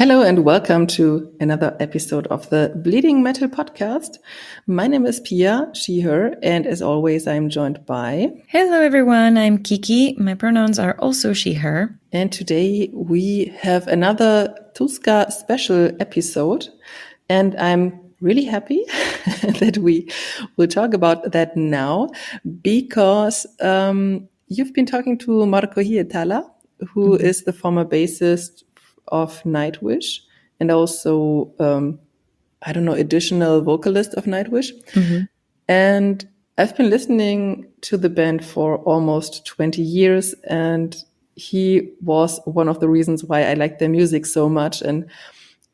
Hello and welcome to another episode of the Bleeding Metal podcast. My name is Pia, she, her, and as always, I'm joined by... Hello everyone, I'm Kiki. My pronouns are also she, her. And today we have another Tuska special episode, and I'm really happy that we will talk about that now because you've been talking to Marko Hietala, who is the former bassist of Nightwish and also, additional vocalist of Nightwish. Mm-hmm. And I've been listening to the band for almost 20 years, and he was one of the reasons why I like their music so much. And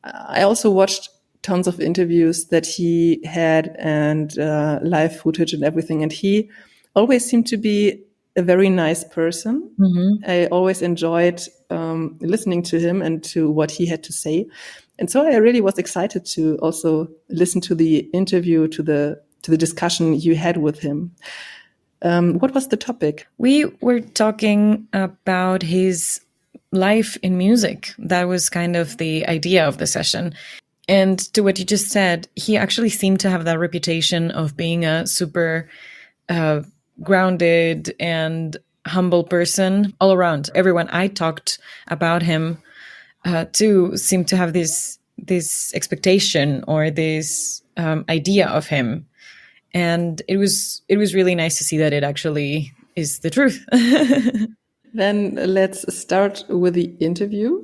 I also watched tons of interviews that he had and live footage and everything. And he always seemed to be a very nice person. Mm-hmm. I always enjoyed listening to him and to what he had to say. And so I really was excited to also listen to the interview, to the discussion you had with him. What was the topic? We were talking about his life in music. That was kind of the idea of the session. And to what you just said, he actually seemed to have that reputation of being a super grounded and humble person all around. Everyone I talked about him to seemed to have this expectation or this idea of him, and it was really nice to see that it actually is the truth. Then let's start with the interview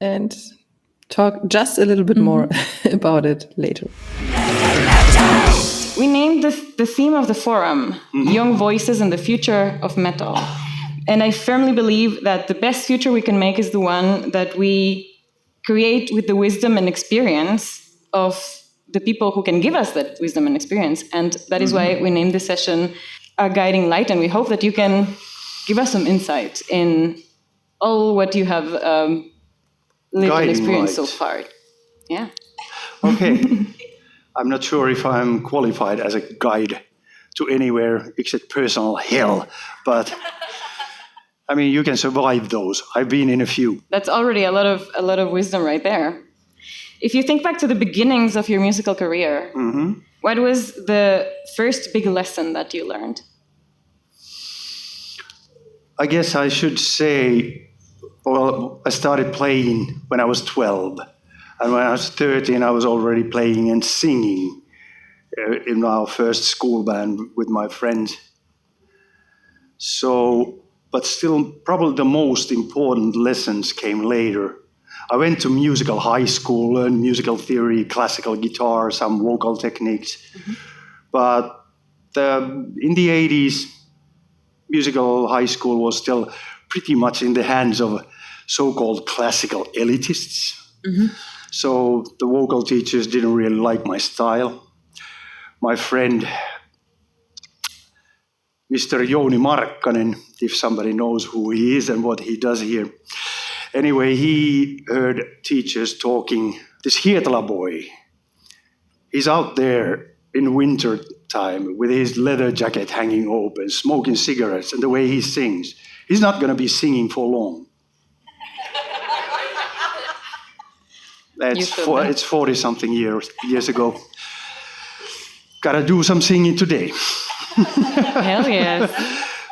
and talk just a little bit more about it later. We named the theme of the forum, Young Voices and the Future of Metal. And I firmly believe that the best future we can make is the one that we create with the wisdom and experience of the people who can give us that wisdom and experience. And that is why we named this session A Guiding Light. And we hope that you can give us some insight in all what you have lived and experienced so far. Yeah. Okay. I'm not sure if I'm qualified as a guide to anywhere except personal hell, but I mean, you can survive those. I've been in a few. That's already a lot of wisdom right there. If you think back to the beginnings of your musical career, what was the first big lesson that you learned? I guess I should say, well, I started playing when I was 12. And when I was 13, I was already playing and singing in our first school band with my friends. So, but still, probably the most important lessons came later. I went to musical high school, learned musical theory, classical guitar, some vocal techniques. But in the 80s, musical high school was still pretty much in the hands of so-called classical elitists. So the vocal teachers didn't really like my style. My friend, Mr. Jouni Markkanen, if somebody knows who he is and what he does here. Anyway, he heard teachers talking, this Hietala boy, he's out there in winter time with his leather jacket hanging open, smoking cigarettes, and the way he sings, he's not going to be singing for long. It's 40-something years ago. Gotta do some singing today. Hell yes.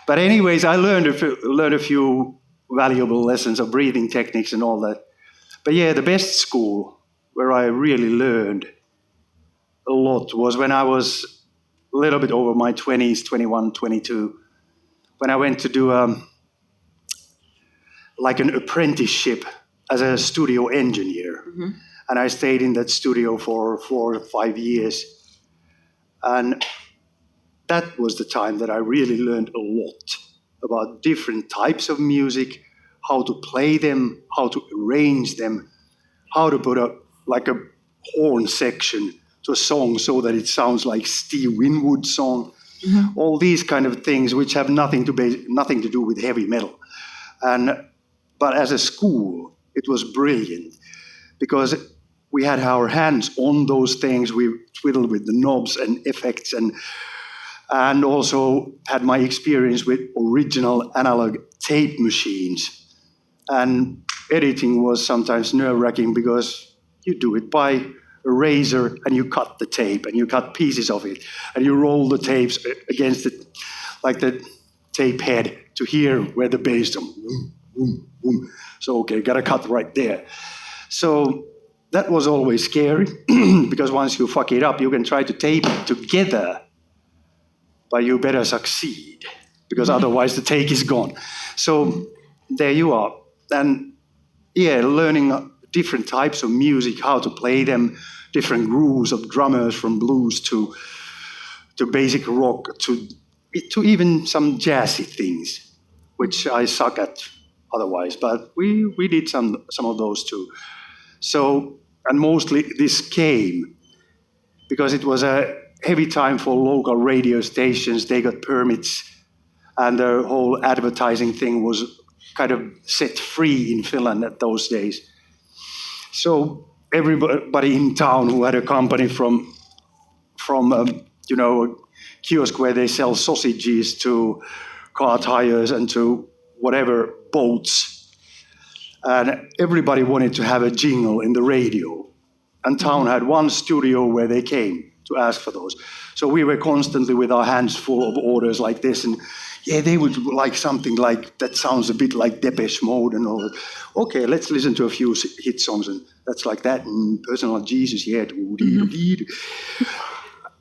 But anyways, I learned a few valuable lessons of breathing techniques and all that. But yeah, the best school where I really learned a lot was when I was a little bit over my 20s, 21, 22, when I went to do like an apprenticeship as a studio engineer. And I stayed in that studio for 4 or 5 years. And that was the time that I really learned a lot about different types of music, how to play them, how to arrange them, how to put a horn section to a song so that it sounds like Steve Winwood's song. All these kind of things which have nothing to do with heavy metal. But as a school, it was brilliant because we had our hands on those things. We twiddled with the knobs and effects and also had my experience with original analog tape machines. And editing was sometimes nerve-wracking because you do it by a razor and you cut the tape and you cut pieces of it and you roll the tapes against the tape head to hear where the bass, boom, boom, boom. So, okay, gotta cut right there. So that was always scary because once you fuck it up, you can try to tape it together, but you better succeed because otherwise the take is gone. So there you are. And yeah, learning different types of music, how to play them, different grooves of drummers from blues to basic rock to even some jazzy things, which I suck at otherwise. But we did some of those too. So, and mostly this came because it was a heavy time for local radio stations. They got permits, and the whole advertising thing was kind of set free in Finland at those days. So everybody in town who had a company from a kiosk where they sell sausages to car tires and to whatever boats, and everybody wanted to have a jingle in the radio. And town had one studio where they came to ask for those. So we were constantly with our hands full of orders like this, and yeah, they would like something like that sounds a bit like Depeche Mode and all that. Okay, let's listen to a few hit songs, and that's like that, and Personal Jesus, yeah,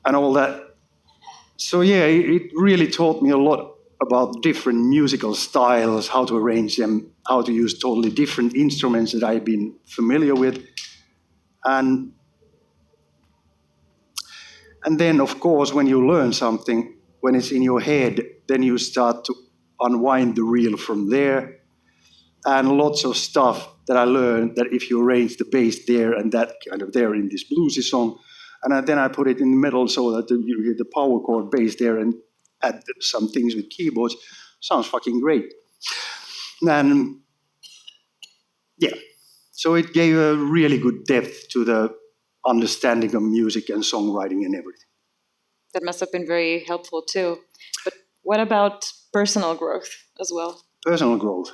and all that. So yeah, it really taught me a lot about different musical styles, how to arrange them, how to use totally different instruments that I've been familiar with. And then, of course, when you learn something, when it's in your head, then you start to unwind the reel from there. And lots of stuff that I learned, that if you arrange the bass there and that kind of there in this bluesy song, and then I put it in the middle so that you get the power chord bass there and add some things with keyboards, sounds fucking great. And yeah, so it gave a really good depth to the understanding of music and songwriting and everything. That must have been very helpful too. But what about personal growth as well? Personal growth.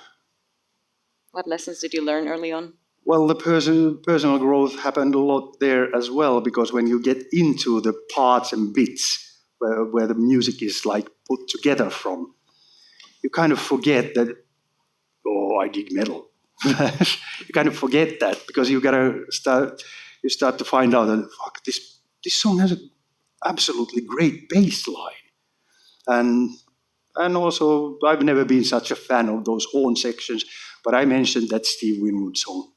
What lessons did you learn early on? Well, the personal growth happened a lot there as well, because when you get into the parts and bits where the music is like put together from, you kind of forget that, I dig metal. You kind of forget that because you start to find out that, fuck, this song has an absolutely great bass line. And also, I've never been such a fan of those horn sections, but I mentioned that Steve Winwood song.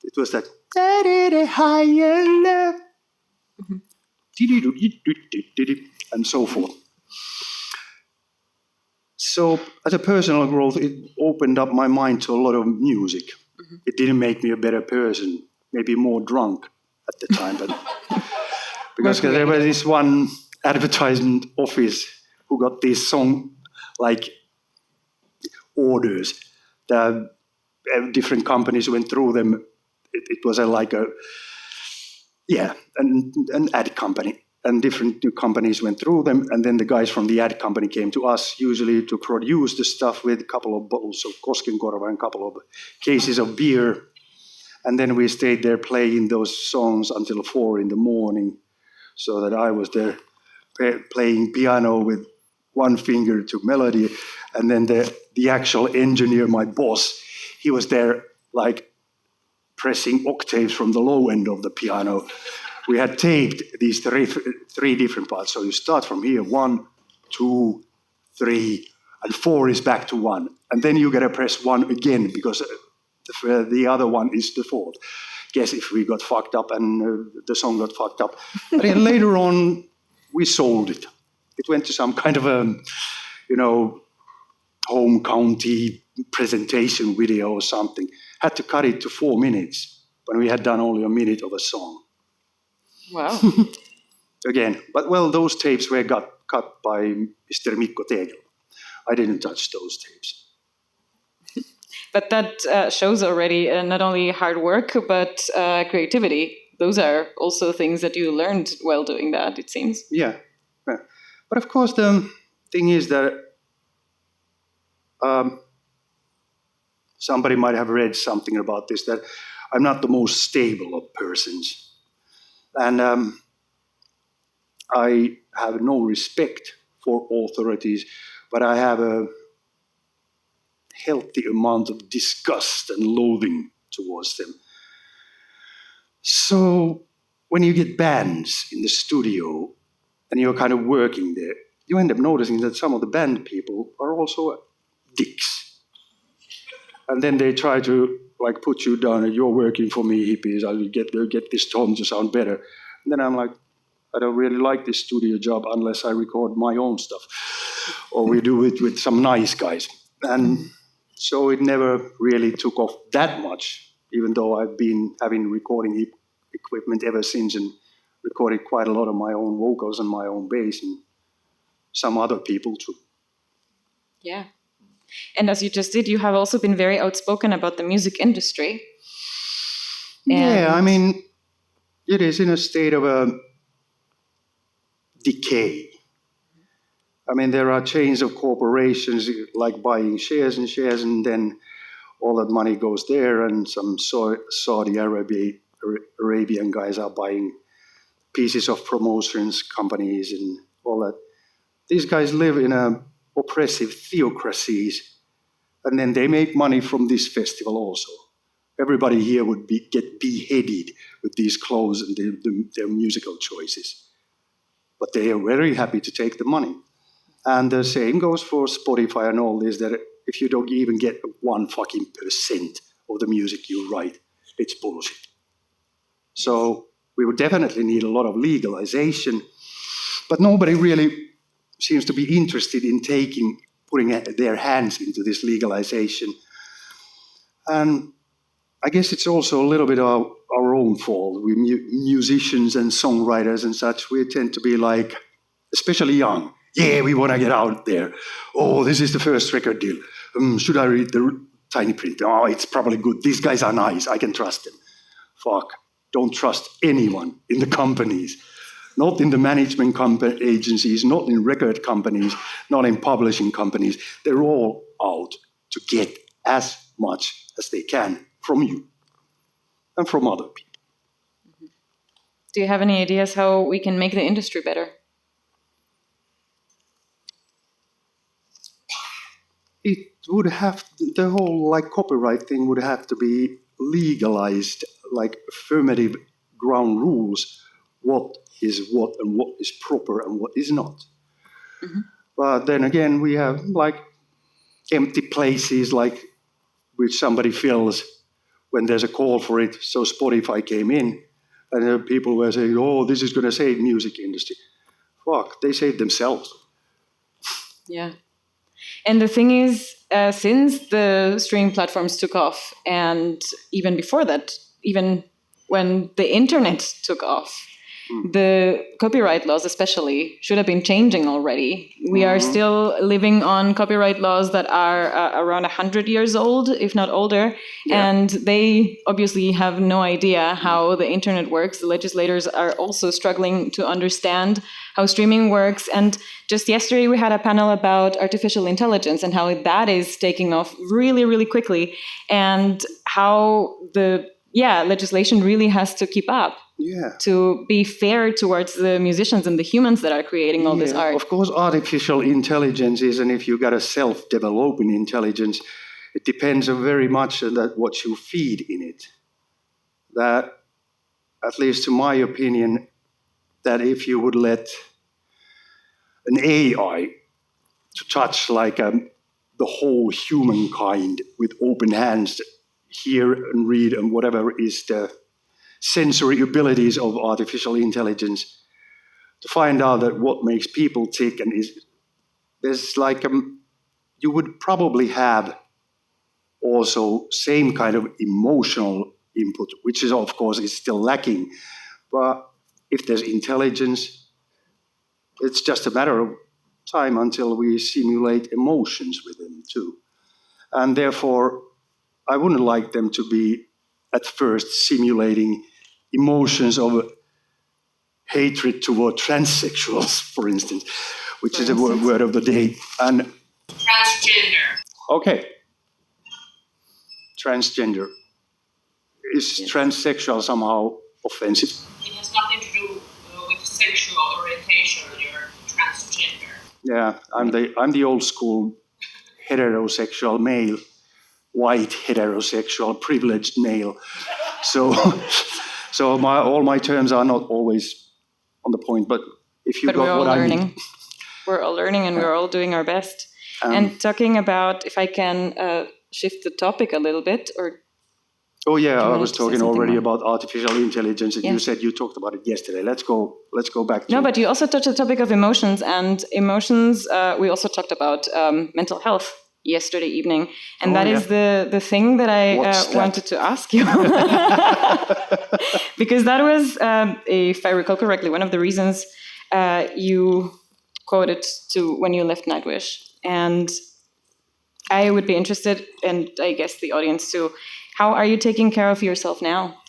It was that higher love, and so forth. So, as a personal growth, it opened up my mind to a lot of music. Mm-hmm. It didn't make me a better person, maybe more drunk at the time, but because there was this one advertisement office who got these song like orders. The different companies went through them. It was an ad company, and different companies went through them, and then the guys from the ad company came to us, usually to produce the stuff with a couple of bottles of Koskenkorva and a couple of cases of beer, and then we stayed there playing those songs until 4 a.m, so that I was there playing piano with one finger to melody, and then the actual engineer, my boss, he was there like pressing octaves from the low end of the piano. We had taped these three different parts. So you start from here, 1, 2, 3, and 4 is back to 1. And then you got to press 1 again because the other one is the 4th. Guess if we got fucked up and the song got fucked up. But then later on, we sold it. It went to some kind of a, home county presentation video or something. Had to cut it to 4 minutes when we had done only a minute of a song. Wow. Again, but those tapes were cut by Mr. Mikko Tegel. I didn't touch those tapes. But that shows already not only hard work, but creativity. Those are also things that you learned while doing that, it seems. Yeah. But of course, the thing is that somebody might have read something about this, that I'm not the most stable of persons. And I have no respect for authorities, but I have a healthy amount of disgust and loathing towards them. So when you get bands in the studio and you're kind of working there, you end up noticing that some of the band people are also dicks. And then they try to like put you down and you're working for me, hippies, I'll get this tone to sound better. And then I'm like, I don't really like this studio job unless I record my own stuff. Or we do it with some nice guys. And so it never really took off that much, even though I've been having recording equipment ever since and recorded quite a lot of my own vocals and my own bass and some other people too. Yeah. And as you just did, you have also been very outspoken about the music industry. Yeah, I mean, it is in a state of a decay. I mean, there are chains of corporations like buying shares, and then all that money goes there, and some Saudi Arabian guys are buying pieces of promotions companies and all that. These guys live in oppressive theocracies, and then they make money from this festival also. Everybody here would get beheaded with these clothes and their musical choices. But they are very happy to take the money. And the same goes for Spotify and all this, that if you don't even get 1% of the music you write, it's bullshit. So we would definitely need a lot of legalization, but nobody really seems to be interested in putting their hands into this legalization. And I guess it's also a little bit of our own fault. We musicians and songwriters and such, we tend to be like, especially young, yeah, we want to get out there. Oh, this is the first record deal. Should I read the tiny print? Oh, it's probably good. These guys are nice. I can trust them. Fuck. Don't trust anyone in the companies. Not in the management agencies, not in record companies, not in publishing companies. They're all out to get as much as they can from you and from other people. Do you have any ideas how we can make the industry better? It would have, the whole like copyright thing would have to be legalized, like affirmative ground rules, what is what and what is proper and what is not. Mm-hmm. But then again, we have like empty places like which somebody fills when there's a call for it. So Spotify came in and people were saying, oh, this is going to save music industry. Fuck, they saved themselves. Yeah. And the thing is, since the streaming platforms took off, and even before that, even when the internet took off, the copyright laws especially should have been changing already. We are still living on copyright laws that are around 100 years old, if not older. Yeah. And they obviously have no idea how the internet works. The legislators are also struggling to understand how streaming works. And just yesterday we had a panel about artificial intelligence and how that is taking off really, really quickly, and how the legislation really has to keep up. Yeah. To be fair towards the musicians and the humans that are creating all this art. Of course, artificial intelligence is, and if you got a self-developing intelligence, it depends very much on what you feed in it. That, at least to my opinion, that if you would let an AI to touch like the whole humankind with open hands, hear and read and whatever is the sensory abilities of artificial intelligence, to find out that what makes people tick, and there's like you would probably have also same kind of emotional input, which is of course is still lacking. But if there's intelligence, it's just a matter of time until we simulate emotions with them too. And therefore, I wouldn't like them to be at first simulating emotions of hatred toward transsexuals, for instance, which is a word of the day. And transgender. Okay. transgender? Is transsexual somehow offensive? It has nothing to do with sexual orientation. You're transgender. Yeah, I'm the old school heterosexual male, white heterosexual privileged male. So all my terms are not always on the point. But if you got what I need, we're all learning, and we're all doing our best. And talking about, if I can shift the topic a little bit, or. Oh yeah, I was talking already about artificial intelligence, and you said you talked about it yesterday. Let's go back to. No, but you also touched the topic of emotions, and emotions. We also talked about mental health yesterday evening, and that is the thing that I wanted to ask you, because that was, if I recall correctly, one of the reasons you quoted to when you left Nightwish, and I would be interested, and I guess the audience too. How are you taking care of yourself now?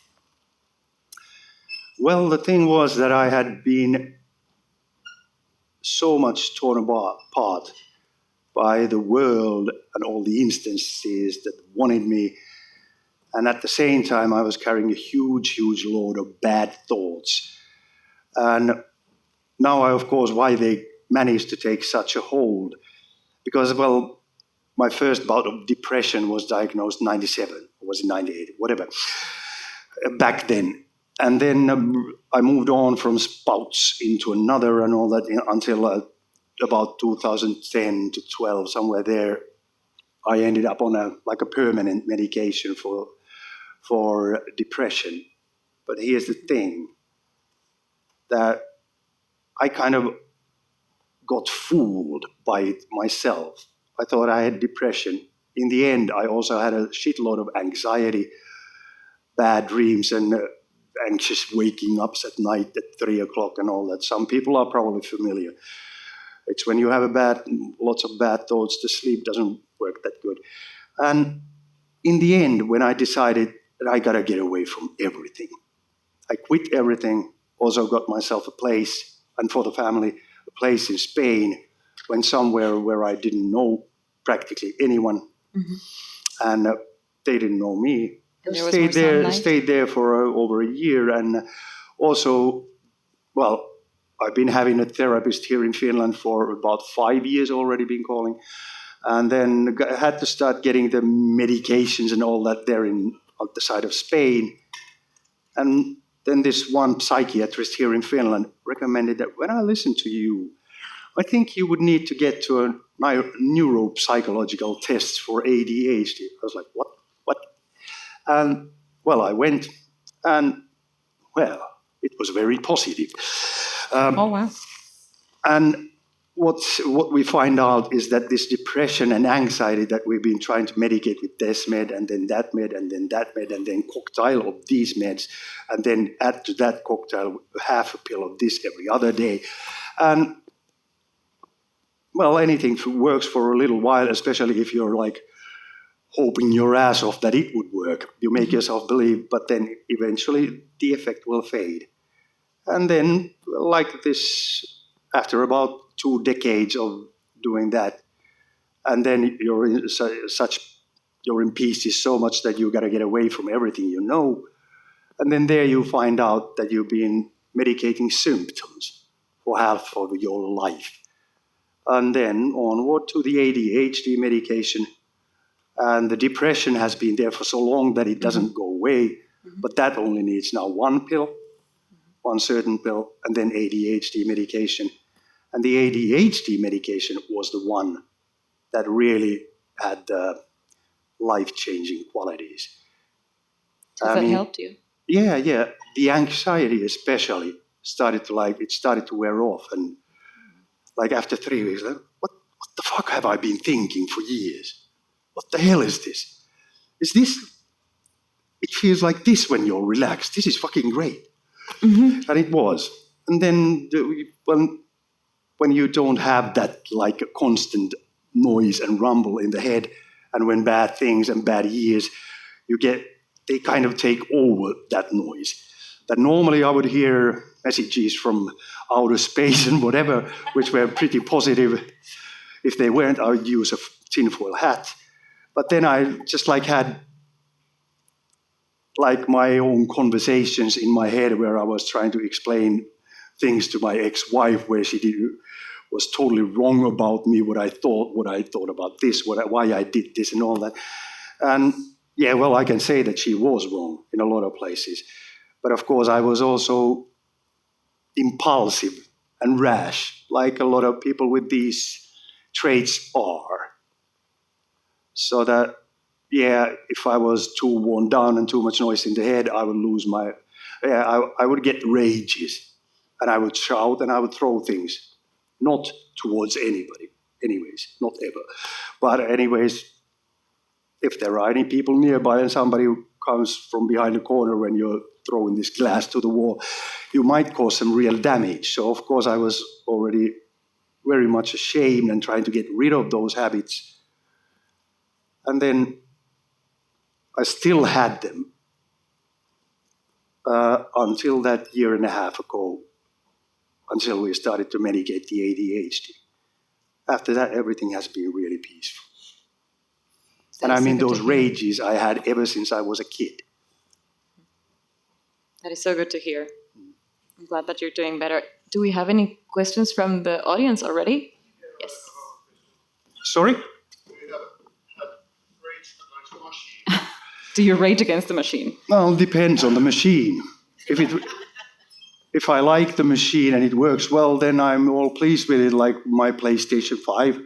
Well, the thing was that I had been so much torn apart by the world and all the instances that wanted me. And at the same time, I was carrying a huge, huge load of bad thoughts. And now, of course, why they managed to take such a hold. Because, well, my first bout of depression was diagnosed in 97, or was it 98, whatever, back then. And then I moved on from spouts into another and all that until about 2010 to 12, somewhere there. I ended up on a permanent medication for depression. But here's the thing, that I kind of got fooled by it myself. I thought I had depression. In the end, I also had a shitload of anxiety, bad dreams, and anxious waking ups at night at 3 o'clock and all that. Some people are probably familiar. It's when you have lots of bad thoughts, the sleep doesn't work that good. And in the end, when I decided that I gotta get away from everything, I quit everything, also got myself a place, and for the family, a place in Spain, went somewhere where I didn't know practically anyone, and they didn't know me. Stayed there for over a year, and also, well, I've been having a therapist here in Finland for about 5 years already, been calling, and then had to start getting the medications and all that there on the side of Spain, and then this one psychiatrist here in Finland recommended that when I listen to you, I think you would need to get to a neuropsychological test for ADHD. I was like, what? And, well, I went, and, well, it was very positive. Oh, wow. And what we find out is that this depression and anxiety that we've been trying to medicate with this med, and then that med, and then that med, and then cocktail of these meds, and then add to that cocktail half a pill of this every other day. And, well, anything works for a little while, especially if you're like hoping your ass off that it would work. You make yourself believe, but then eventually the effect will fade. And then, like this, after about 2 decades of doing that, and then you're in pieces so much that you got to get away from everything you know. And then there you find out that you've been medicating symptoms for half of your life. And then onward to the ADHD medication. And the depression has been there for so long that it doesn't go away. But that only needs now one pill, one certain pill, and then ADHD medication. And the ADHD medication was the one that really had life-changing qualities. Has that helped you? Yeah. The anxiety especially started to wear off. And like after 3 weeks, like, what the fuck have I been thinking for years? What the hell is this? Is this? It feels like this when you're relaxed. This is fucking great. And it was. And then when you don't have that like a constant noise and rumble in the head, and when bad things and bad years, they kind of take over that noise. That normally I would hear messages from outer space and whatever, which were pretty positive. If they weren't, I would use a tinfoil hat. But then I just like had like my own conversations in my head where I was trying to explain things to my ex-wife where she was totally wrong about me, what I thought about this, why I did this and all that. And yeah, well, I can say that she was wrong in a lot of places. But of course, I was also impulsive and rash, like a lot of people with these traits are. So that, yeah, if I was too worn down and too much noise in the head, I would lose I would get rages. And I would shout and I would throw things. Not towards anybody, anyways, not ever. But anyways, if there are any people nearby and somebody who comes from behind the corner when you're throwing this glass to the wall, you might cause some real damage. So of course I was already very much ashamed and trying to get rid of those habits. And then I still had them until that year and a half ago, until we started to medicate the ADHD. After that, everything has been really peaceful. And I mean, those rages I had ever since I was a kid. That is so good to hear. I'm glad that you're doing better. Do we have any questions from the audience already? Yes. Sorry? Do you rage against the machine? Well, it depends on the machine. If I like the machine and it works well, then I'm all pleased with it, like my PlayStation 5.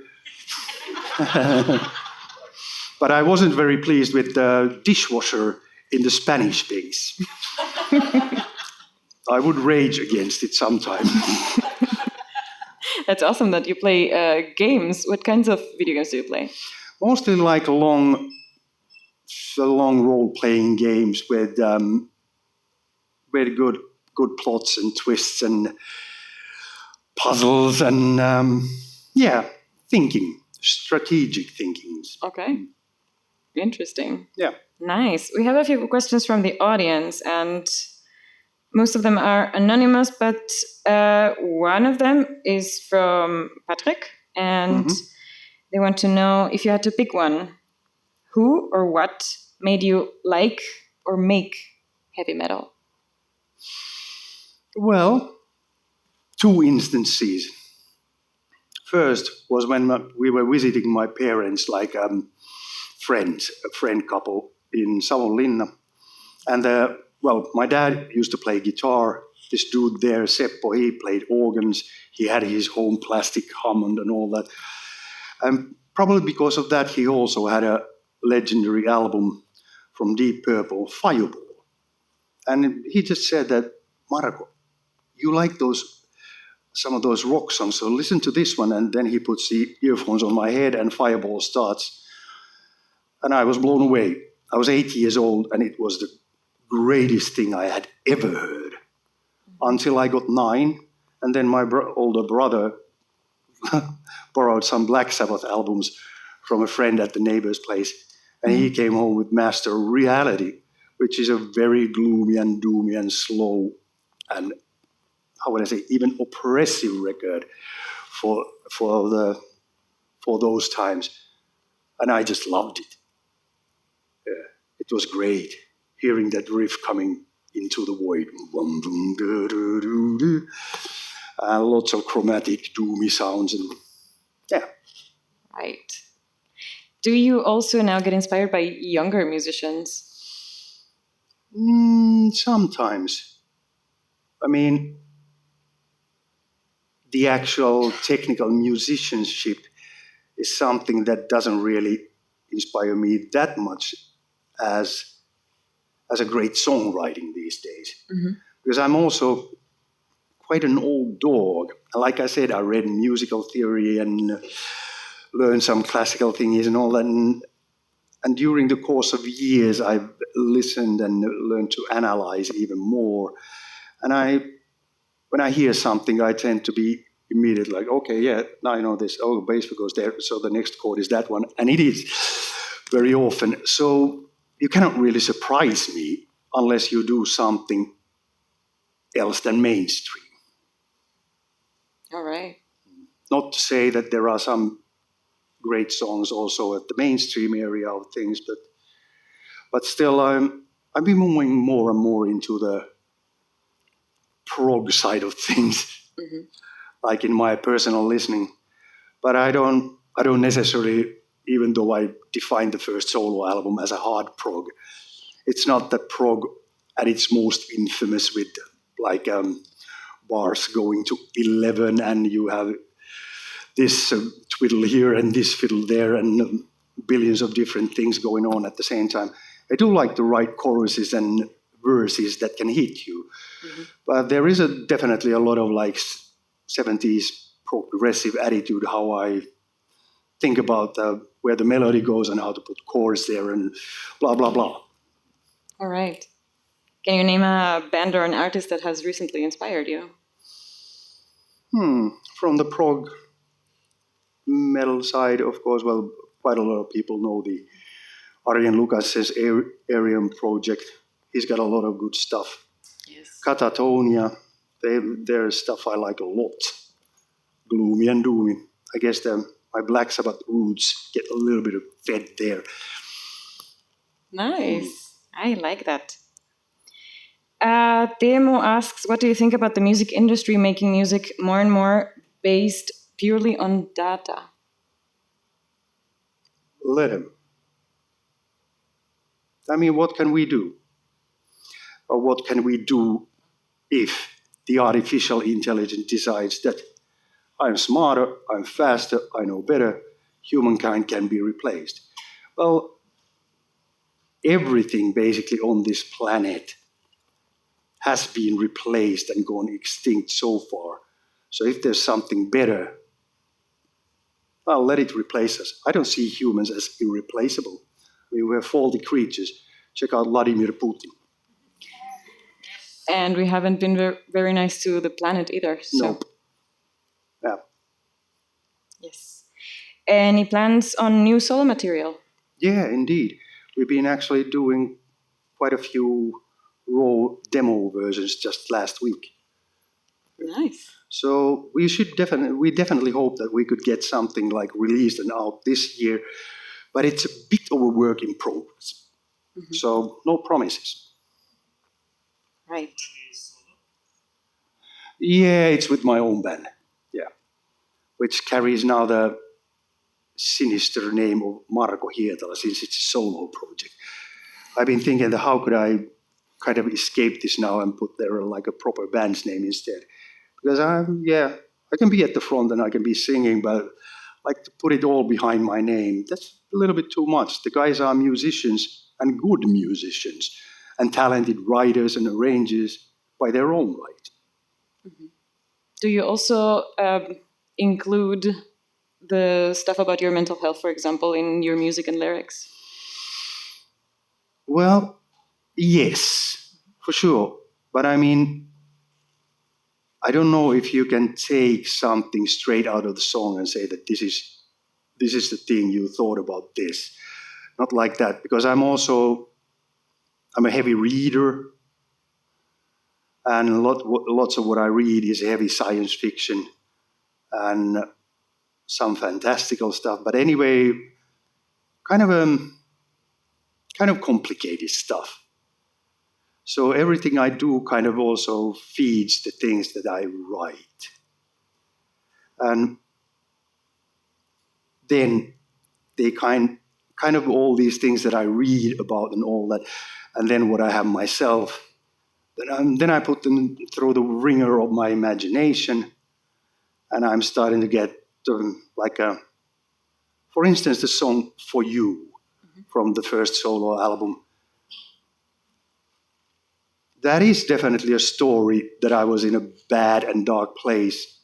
But I wasn't very pleased with the dishwasher in the Spanish base. I would rage against it sometimes. That's awesome that you play games. What kinds of video games do you play? Mostly like long role-playing games with very good plots and twists and puzzles and strategic thinking. Okay. Interesting. Yeah. Nice. We have a few questions from the audience, and most of them are anonymous, but one of them is from Patrick, and they want to know if you had to pick one, who or what made you like or make heavy metal? Well, two instances. First was when we were visiting my parents, like a friend couple in Savonlinna. And my dad used to play guitar. This dude there, Seppo, he played organs. He had his home plastic Hammond and all that. And probably because of that, he also had a legendary album from Deep Purple, Fireball. And he just said that, Marko, you like some of those rock songs, so listen to this one. And then he puts the earphones on my head and Fireball starts. And I was blown away. I was 8 years old, and it was the greatest thing I had ever heard. Until I got 9, and then my older brother borrowed some Black Sabbath albums from a friend at the neighbor's place. And he came home with Master Reality, which is a very gloomy and doomy and slow and, how would I say, even oppressive record for those times. And I just loved it. It was great, hearing that riff coming into the void. Lots of chromatic, doomy sounds. And yeah. Right. Do you also now get inspired by younger musicians? Sometimes. I mean, the actual technical musicianship is something that doesn't really inspire me that much as a great songwriting these days. Because I'm also quite an old dog. Like I said, I read musical theory and learned some classical things and all that. And during the course of years, I've listened and learned to analyze even more. And when I hear something, I tend to be immediately like, okay, yeah, now I know this. Oh, the bass goes there, so the next chord is that one. And it is very often. So you cannot really surprise me unless you do something else than mainstream. All right. Not to say that there are some great songs also at the mainstream area of things, but still, I've been moving more and more into the prog side of things, like in my personal listening. But I don't necessarily, even though I define the first solo album as a hard prog, it's not that prog at its most infamous with like bars going to 11 and you have this twiddle here and this fiddle there and billions of different things going on at the same time. I do like to write choruses and verses that can hit you. But there is definitely a lot of like 70s progressive attitude, how I think about where the melody goes and how to put chords there and blah, blah, blah. All right. Can you name a band or an artist that has recently inspired you? From the prog metal side, of course, well, quite a lot of people know the Arjen Lucas's Arium project. He's got a lot of good stuff. Yes. Katatonia, their stuff I like a lot. Gloomy and Doomy. I guess my Black Sabbath roots get a little bit of fed there. Nice. I like that. Teemu asks, what do you think about the music industry making music more and more based purely on data? Let him. I mean, what can we do? Or what can we do if the artificial intelligence decides that I'm smarter, I'm faster, I know better, humankind can be replaced? Well, everything basically on this planet has been replaced and gone extinct so far. So if there's something better, well, let it replace us. I don't see humans as irreplaceable. I mean, we're faulty creatures. Check out Vladimir Putin. And we haven't been very nice to the planet either. So. Nope. Yeah. Yes. Any plans on new solo material? Yeah, indeed. We've been actually doing quite a few raw demo versions just last week. Nice. So we definitely hope that we could get something like released and out this year, but it's a bit of a work in progress. So no promises. Right. Yeah, it's with my own band. Yeah, which carries now the sinister name of Marko Hietala since it's a solo project. I've been thinking that how could I kind of escape this now and put there like a proper band's name instead. Because I can be at the front and I can be singing, but like to put it all behind my name, that's a little bit too much. The guys are musicians and good musicians and talented writers and arrangers by their own right. Do you also include the stuff about your mental health, for example, in your music and lyrics? Well, yes, for sure. But I mean, I don't know if you can take something straight out of the song and say that this is the thing you thought about this. Not like that, because I'm a heavy reader, and lots of what I read is heavy science fiction and some fantastical stuff. But anyway, kind of complicated stuff. So everything I do kind of also feeds the things that I write. And then they kind of all these things that I read about and all that, and then what I have myself, then I put them through the ringer of my imagination, and I'm starting to get for instance, the song For You from the first solo album. That is definitely a story that I was in a bad and dark place,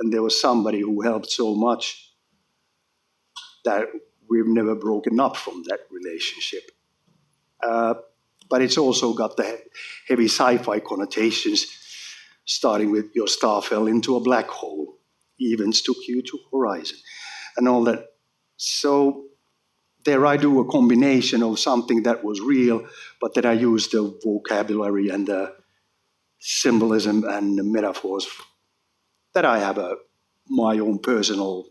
and there was somebody who helped so much that we've never broken up from that relationship. But it's also got the heavy sci-fi connotations, starting with your star fell into a black hole, events took you to horizon, and all that. So there I do a combination of something that was real, but then I use the vocabulary and the symbolism and the metaphors that I have my own personal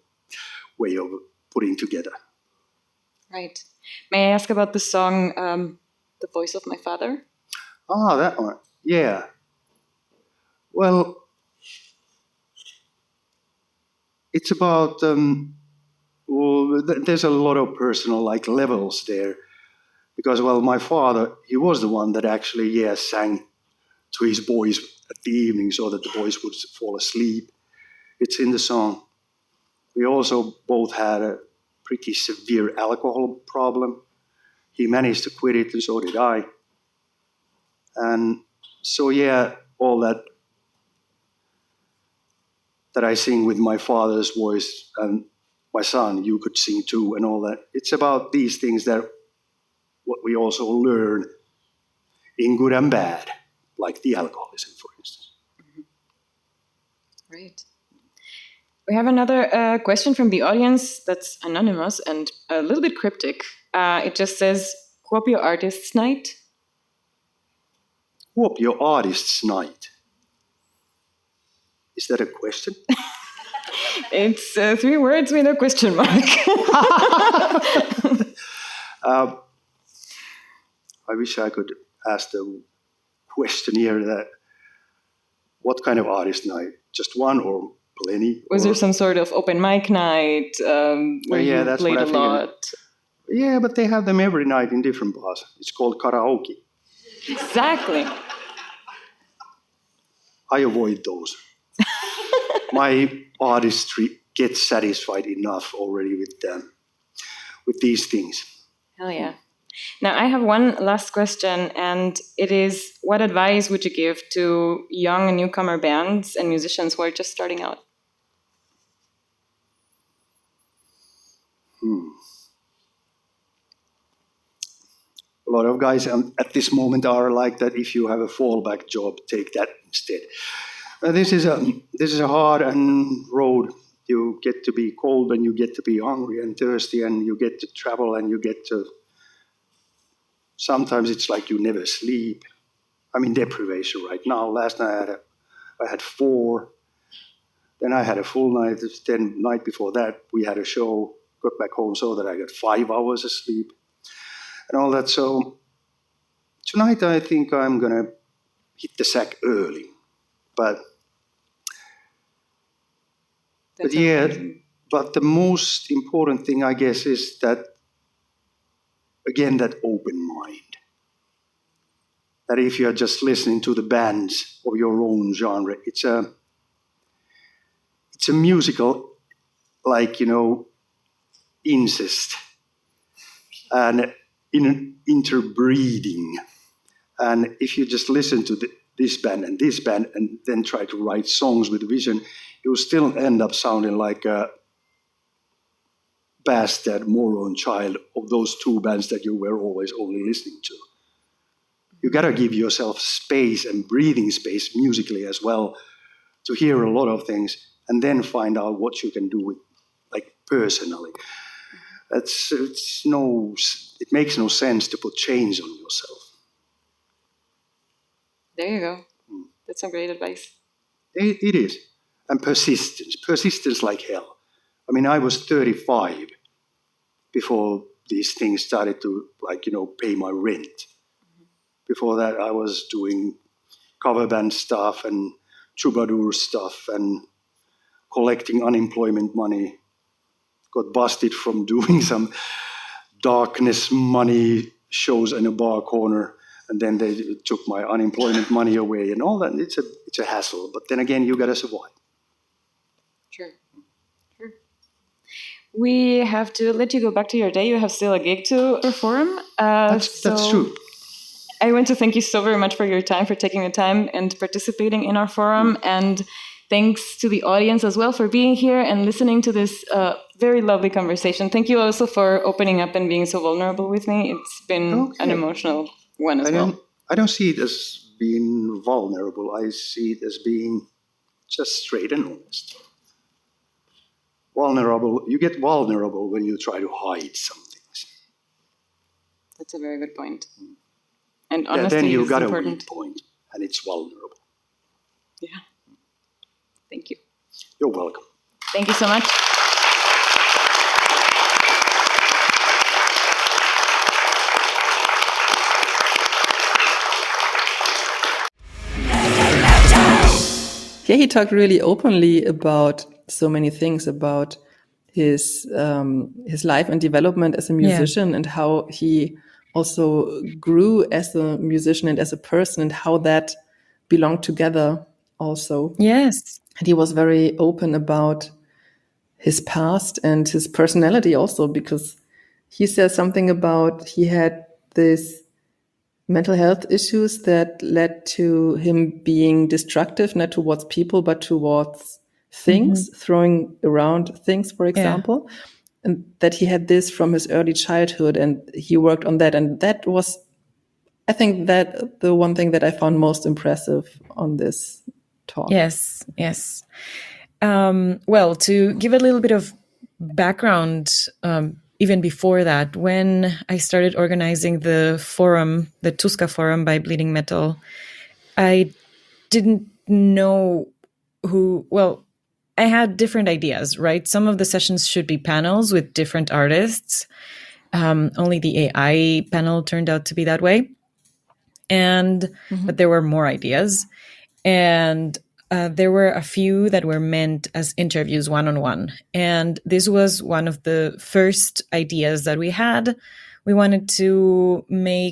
way of putting together. Right. May I ask about the song The Voice of My Father? Ah, that one. Yeah. Well, it's about, there's a lot of personal levels there. Because, my father, he was the one that actually, sang to his boys at the evening so that the boys would fall asleep. It's in the song. We also both had a pretty severe alcohol problem. He managed to quit it, and so did I. And so, all that I sing with my father's voice, and my son, you could sing too, and all that. It's about these things that what we also learn in good and bad, like the alcoholism, for instance. Right. We have another question from the audience that's anonymous and a little bit cryptic. It just says, Kuopio Artists Night. Kuopio Artists Night. Is that a question? It's 3 words with a question mark. I wish I could ask the questionnaire that what kind of artist night? Just one or plenty? Was there some sort of open mic night where you that's played what a I figured. lot? Yeah, but they have them every night in different bars. It's called karaoke. Exactly. I avoid those. My artistry gets satisfied enough already with these things. Hell yeah. Now, I have one last question, and it is, what advice would you give to young and newcomer bands and musicians who are just starting out? A lot of guys at this moment are like that. If you have a fallback job, take that instead. This is a hard road. You get to be cold, and you get to be hungry and thirsty, and you get to travel, and you get to. Sometimes it's like you never sleep. I'm in deprivation right now. Last night I had 4. Then I had a full night. Then night before that we had a show. Got back home so that I got 5 hours of sleep and all that. So tonight I think I'm gonna hit the sack early, but but the most important thing I guess is that again that open mind. That if you are just listening to the bands of your own genre, it's a musical, incest and interbreeding. And if you just listen to this band and then try to write songs with vision, you will still end up sounding like a bastard moron child of those 2 bands that you were always only listening to. You got to give yourself space and breathing space musically as well to hear a lot of things and then find out what you can do with, personally. It makes no sense to put chains on yourself. There you go. That's some great advice. It is. And persistence like hell. I mean, I was 35 before these things started to, pay my rent. Before that, I was doing cover band stuff and troubadour stuff and collecting unemployment money. Got busted from doing some darkness money shows in a bar corner, and then they took my unemployment money away and all that. It's a hassle, but then again, you gotta survive. Sure. We have to let you go back to your day. You have still a gig to perform. That's true. I want to thank you so very much for your time, for taking the time and participating in our forum. And thanks to the audience as well for being here and listening to this very lovely conversation. Thank you also for opening up and being so vulnerable with me. It's been an emotional one as well. I don't see it as being vulnerable. I see it as being just straight and honest. You get vulnerable when you try to hide some things. That's a very good point. And honesty then you is got important. A weak point, and it's vulnerable. Yeah. Thank you. You're welcome. Thank you so much. Yeah, he talked really openly about so many things, about his life and development as a musician, and how he also grew as a musician and as a person, and how that belonged together also. Yes. And he was very open about his past and his personality also, because he says something about he had this mental health issues that led to him being destructive, not towards people, but towards things, throwing around things, for example. And that he had this from his early childhood, and he worked on that. And that was, I think, that the one thing that I found most impressive on this talk. Yes. Well, to give a little bit of background, even before that, when I started organizing the forum, the TUSKA Forum by Bleeding Metal, I didn't know I had different ideas, right? Some of the sessions should be panels with different artists. Only the AI panel turned out to be that way. But there were more ideas. And there were a few that were meant as interviews one-on-one. And this was one of the first ideas that we had. We wanted to learn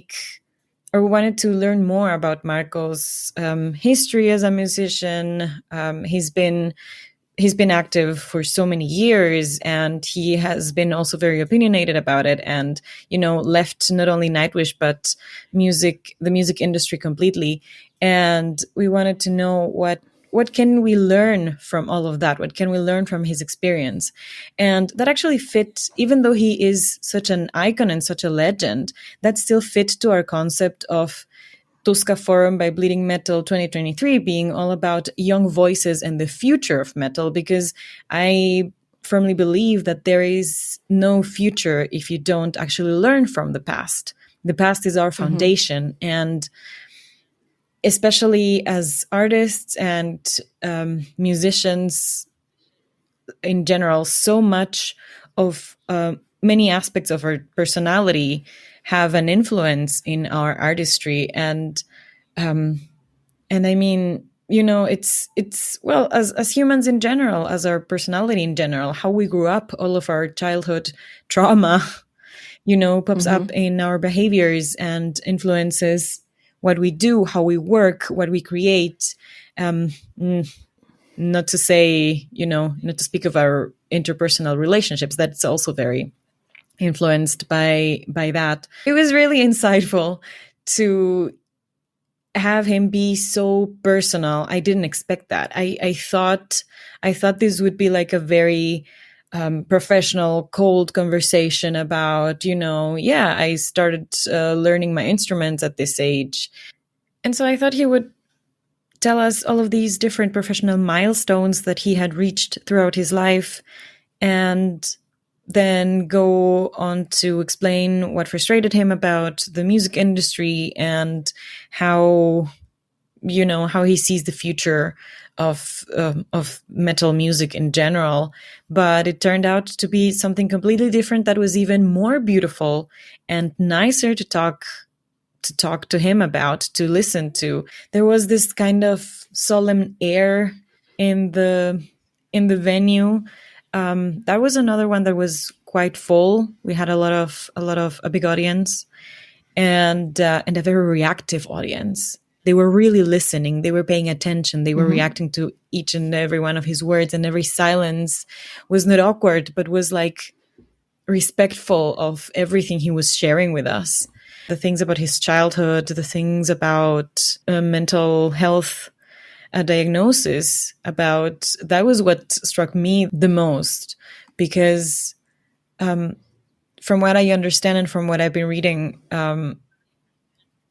more about Marko's history as a musician. He's been active for so many years, and he has been also very opinionated about it, and left not only Nightwish but the music industry completely. And we wanted to know what can we learn from all of that? What can we learn from his experience? And that actually fit, even though he is such an icon and such a legend, that still fit to our concept of TUSKA Forum by Bleeding Metal 2023 being all about young voices and the future of metal, because I firmly believe that there is no future if you don't actually learn from the past. The past is our foundation, and especially as artists and musicians in general, so much of many aspects of our personality have an influence in our artistry. And I mean, it's well, as humans in general, as our personality in general, how we grew up, all of our childhood trauma, pops up in our behaviors and influences what we do, how we work, what we create. Not to say, not to speak of our interpersonal relationships, that's also very influenced by that. It was really insightful to have him be so personal. I didn't expect that. I thought this would be like a very professional, cold conversation about, I started learning my instruments at this age. And so I thought he would tell us all of these different professional milestones that he had reached throughout his life, and then go on to explain what frustrated him about the music industry and how he sees the future of metal music in general. But it turned out to be something completely different that was even more beautiful and nicer to talk to him about, to listen to. There was this kind of solemn air in the venue. That was another one that was quite full. We had a big audience, and a very reactive audience. They were really listening. They were paying attention. They were reacting to each and every one of his words, and every silence was not awkward, but was like respectful of everything he was sharing with us. The things about his childhood, the things about mental health diagnosis, that was what struck me the most, because from what I understand and from what I've been reading,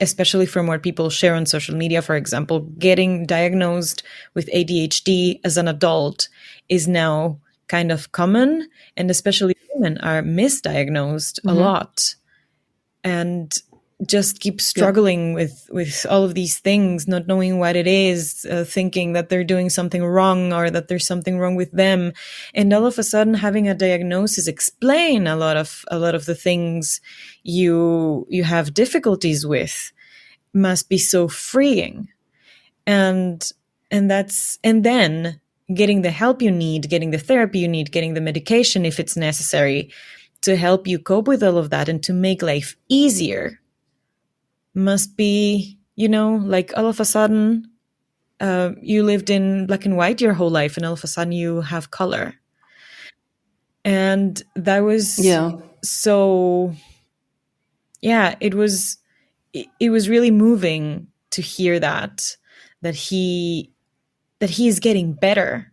especially from what people share on social media, for example, getting diagnosed with ADHD as an adult is now kind of common, and especially women are misdiagnosed a lot and just keep struggling with all of these things, not knowing what it is, thinking that they're doing something wrong or that there's something wrong with them. And all of a sudden having a diagnosis explain a lot of the things you have difficulties with must be so freeing. And and then getting the help you need, getting the therapy you need, getting the medication if it's necessary to help you cope with all of that and to make life easier must be, like all of a sudden you lived in black and white your whole life and all of a sudden you have color. And that was so, it was really moving to hear that he's getting better,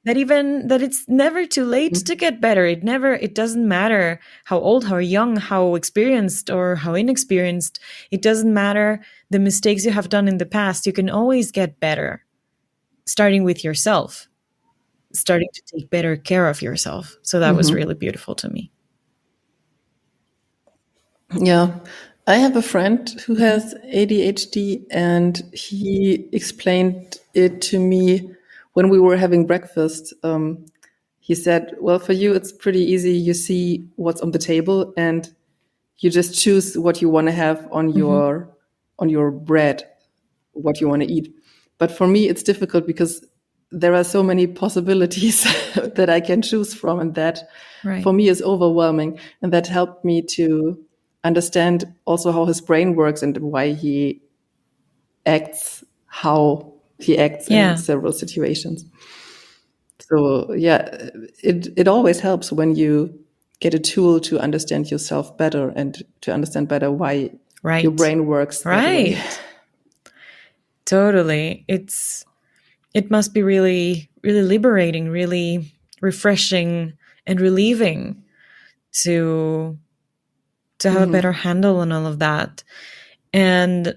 that it's never too late to get better. It doesn't matter how old, how young, how experienced or how inexperienced. It doesn't matter the mistakes you have done in the past. You can always get better, starting with yourself, starting to take better care of yourself. So that was really beautiful to me. Yeah. I have a friend who has ADHD, and he explained it to me when we were having breakfast. He said, well, for you, it's pretty easy. You see what's on the table and you just choose what you want to have on your bread, what you want to eat. But for me, it's difficult because there are so many possibilities that I can choose from. And that for me is overwhelming. And that helped me to understand also how his brain works and why he acts how he acts in several situations. So it always helps when you get a tool to understand yourself better and to understand better why your brain works that way. Totally. It must be really, really liberating, really refreshing and relieving to have a better handle on all of that. And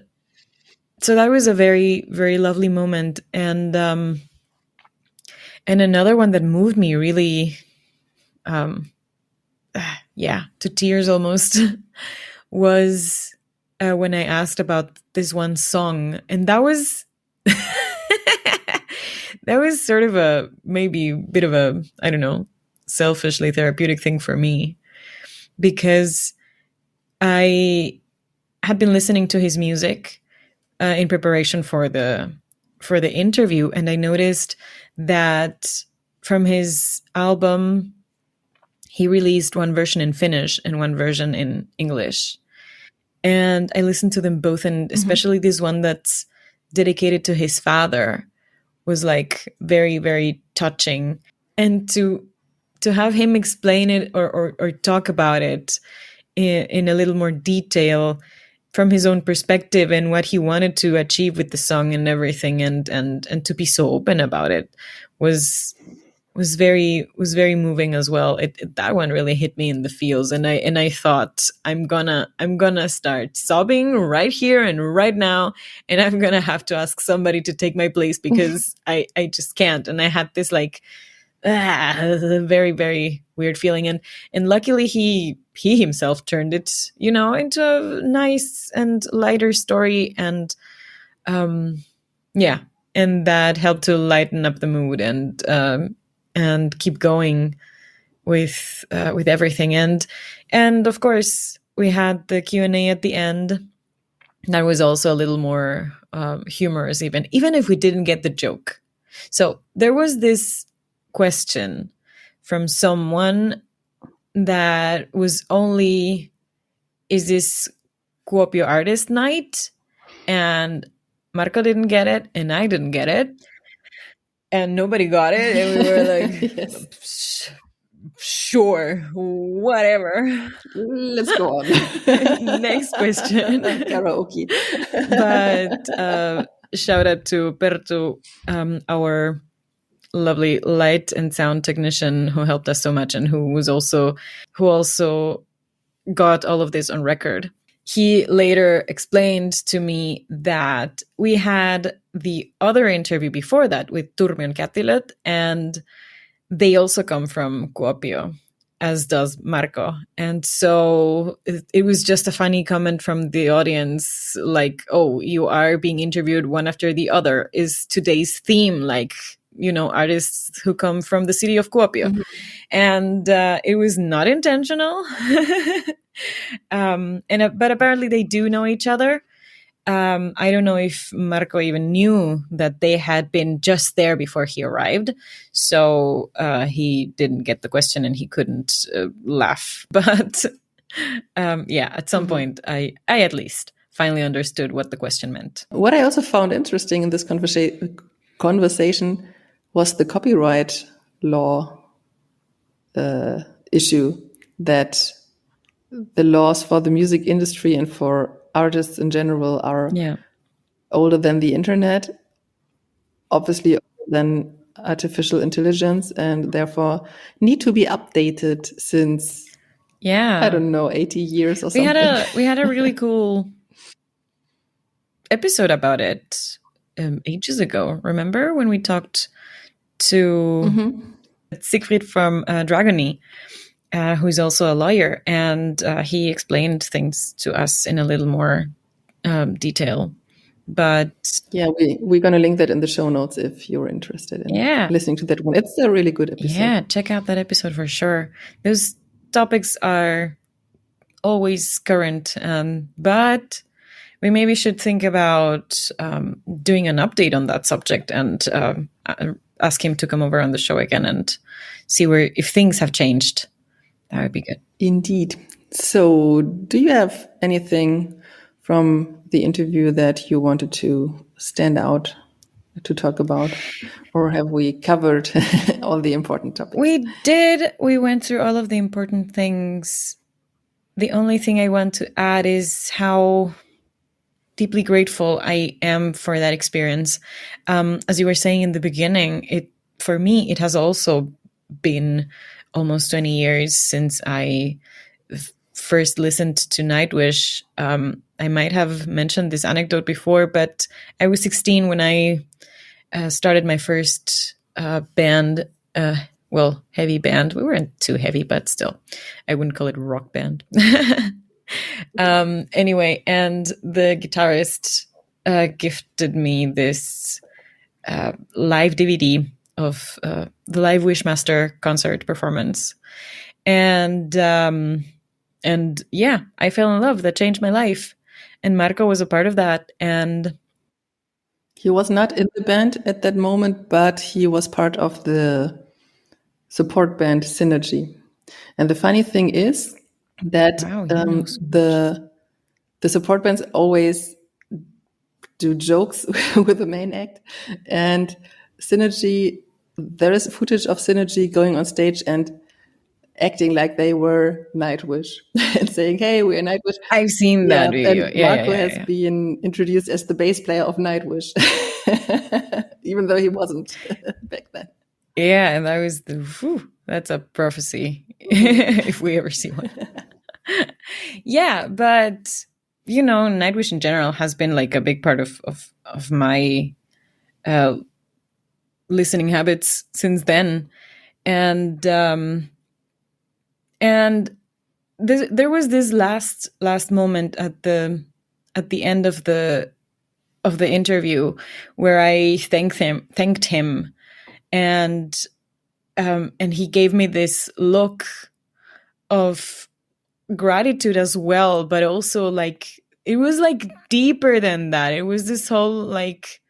so that was a very, very lovely moment. And another one that moved me really, to tears almost, was when I asked about this one song. And that was, that was sort of a, maybe a bit of a, I don't know, selfishly therapeutic thing for me, because I had been listening to his music in preparation for the interview, and I noticed that from his album, he released one version in Finnish and one version in English. And I listened to them both, and especially this one that's dedicated to his father was like very, very touching. And to have him explain it or talk about it in a little more detail from his own perspective and what he wanted to achieve with the song and everything, and to be so open about it was very moving as well. That one really hit me in the feels, and I thought I'm gonna start sobbing right here and right now, and I'm gonna have to ask somebody to take my place because I just can't. And I had this like very, very weird feeling, and luckily he himself turned it into a nice and lighter story, and and that helped to lighten up the mood and keep going with everything. And of course we had the Q&A at the end that was also a little more humorous, even if we didn't get the joke. So there was this question from someone that was only, is this Kuopio artist night? And Marko didn't get it, and I didn't get it, and nobody got it, and we were like, sure, whatever, let's go on. Next question. Karaoke. But shout out to Perttu, our lovely light and sound technician who helped us so much, and who also got all of this on record. He later explained to me that we had the other interview before that with Turmi and Kätilöt, and they also come from Kuopio, as does Marko. And so it was just a funny comment from the audience, like, oh, you are being interviewed one after the other. Is today's theme like, artists who come from the city of Kuopio? Mm-hmm. And it was not intentional. But apparently they do know each other. I don't know if Marko even knew that they had been just there before he arrived. So he didn't get the question and he couldn't laugh. But at some point, I at least finally understood what the question meant. What I also found interesting in this conversation was the copyright law issue, that the laws for the music industry and for artists in general are older than the internet, obviously older than artificial intelligence, and therefore need to be updated since, I don't know, 80 years or something. We had a really cool episode about it ages ago. Remember when we talked to Siegfried from Dragony, who's also a lawyer, and he explained things to us in a little more detail. But yeah, we're going to link that in the show notes if you're interested in listening to that one. It's a really good episode. Yeah, check out that episode for sure. Those topics are always current, but we maybe should think about doing an update on that subject and ask him to come over on the show again and see if things have changed. That would be good. Indeed. So do you have anything from the interview that you wanted to stand out to talk about? Or have we covered all the important topics? We did. We went through all of the important things. The only thing I want to add is how deeply grateful I am for that experience. As you were saying in the beginning, for me, it has also been almost 20 years since I first listened to Nightwish. I might have mentioned this anecdote before, but I was 16 when I started my first band, heavy band. We weren't too heavy, but still, I wouldn't call it a rock band. Anyway, and the guitarist gifted me this live DVD of the live Wishmaster concert performance. And I fell in love. That changed my life. And Marko was a part of that. And he was not in the band at that moment, but he was part of the support band Synergy. And the funny thing is that the support bands always do jokes with the main act. And Synergy, there is footage of Synergy going on stage and acting like they were Nightwish and saying, "Hey, we're Nightwish." I've seen that video. And Marko has been introduced as the bass player of Nightwish, even though he wasn't back then. Yeah, and that was that's a prophecy if we ever see one. Yeah, but Nightwish in general has been like a big part of my listening habits since then, and there was this last moment at the end of the interview where I thanked him, and he gave me this look of gratitude as well, but also like it was like deeper than that. It was this whole like,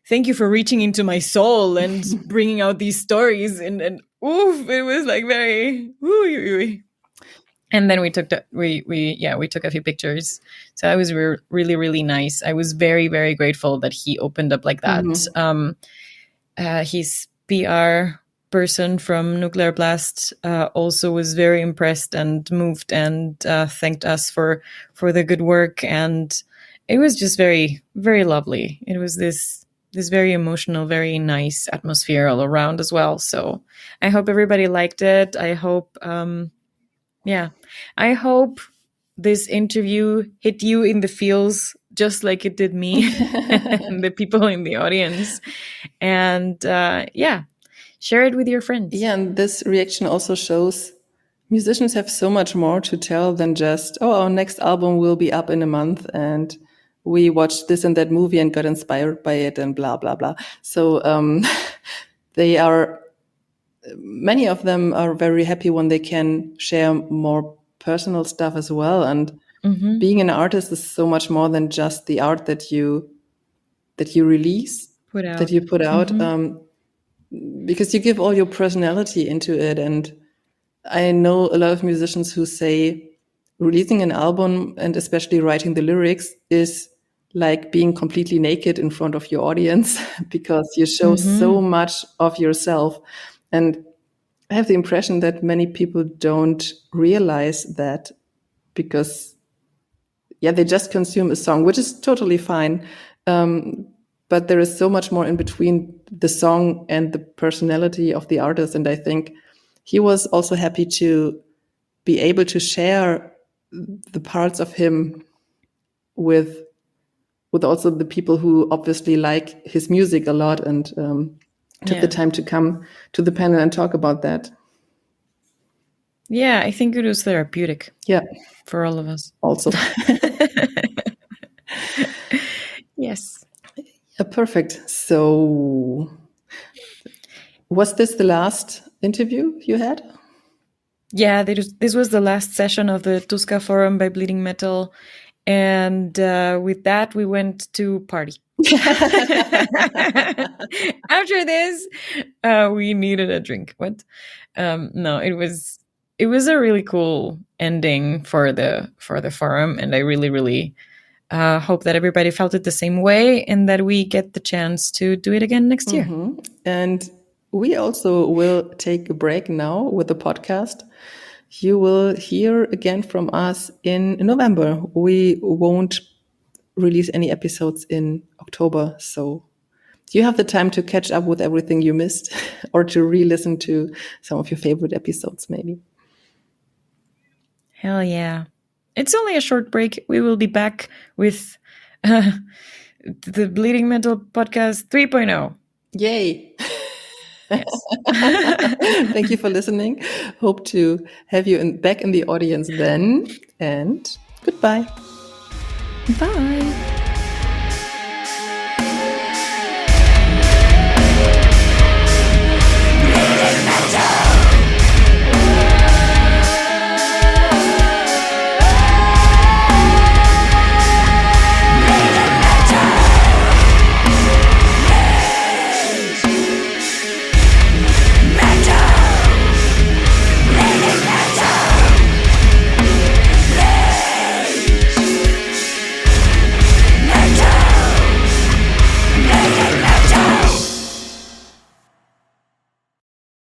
thank you for reaching into my soul and bringing out these stories, and it was like very And then we took a few pictures. So it was really, really nice. I was very, very grateful that he opened up like that. His PR person from Nuclear Blast also was very impressed and moved and thanked us for the good work. And it was just very, very lovely. It was this very emotional, very nice atmosphere all around as well. So I hope everybody liked it. I hope, I hope this interview hit you in the feels just like it did me and the people in the audience. And share it with your friends. Yeah, and this reaction also shows musicians have so much more to tell than just, our next album will be up in a month and we watched this and that movie and got inspired by it and blah, blah, blah. So many of them are very happy when they can share more personal stuff as well. And being an artist is so much more than just the art that you release, that you put out, because you give all your personality into it. And I know a lot of musicians who say releasing an album and especially writing the lyrics is like being completely naked in front of your audience because you show so much of yourself. And I have the impression that many people don't realize that because they just consume a song, which is totally fine. But there is so much more in between the song and the personality of the artist. And I think he was also happy to be able to share the parts of him with also the people who obviously like his music a lot and took the time to come to the panel and talk about that. Yeah, I think it was therapeutic. Yeah. For all of us. Also. Yes. Perfect. So was this the last interview you had? Yeah, this was the last session of the Tuska Forum by Bleeding Metal. And with that, we went to party. After this, we needed a drink. What? No, it was a really cool ending for the forum, and I really, really hope that everybody felt it the same way, and that we get the chance to do it again next year. And we also will take a break now with the podcast. You will hear again from us in November. We won't release any episodes in October, so you have the time to catch up with everything you missed or to re-listen to some of your favorite episodes, maybe. Hell yeah. It's only a short break. We will be back with the Bleeding Metal Podcast 3.0. Yay. Yes. Thank you for listening. Hope to have you back in the audience then. And goodbye. Bye.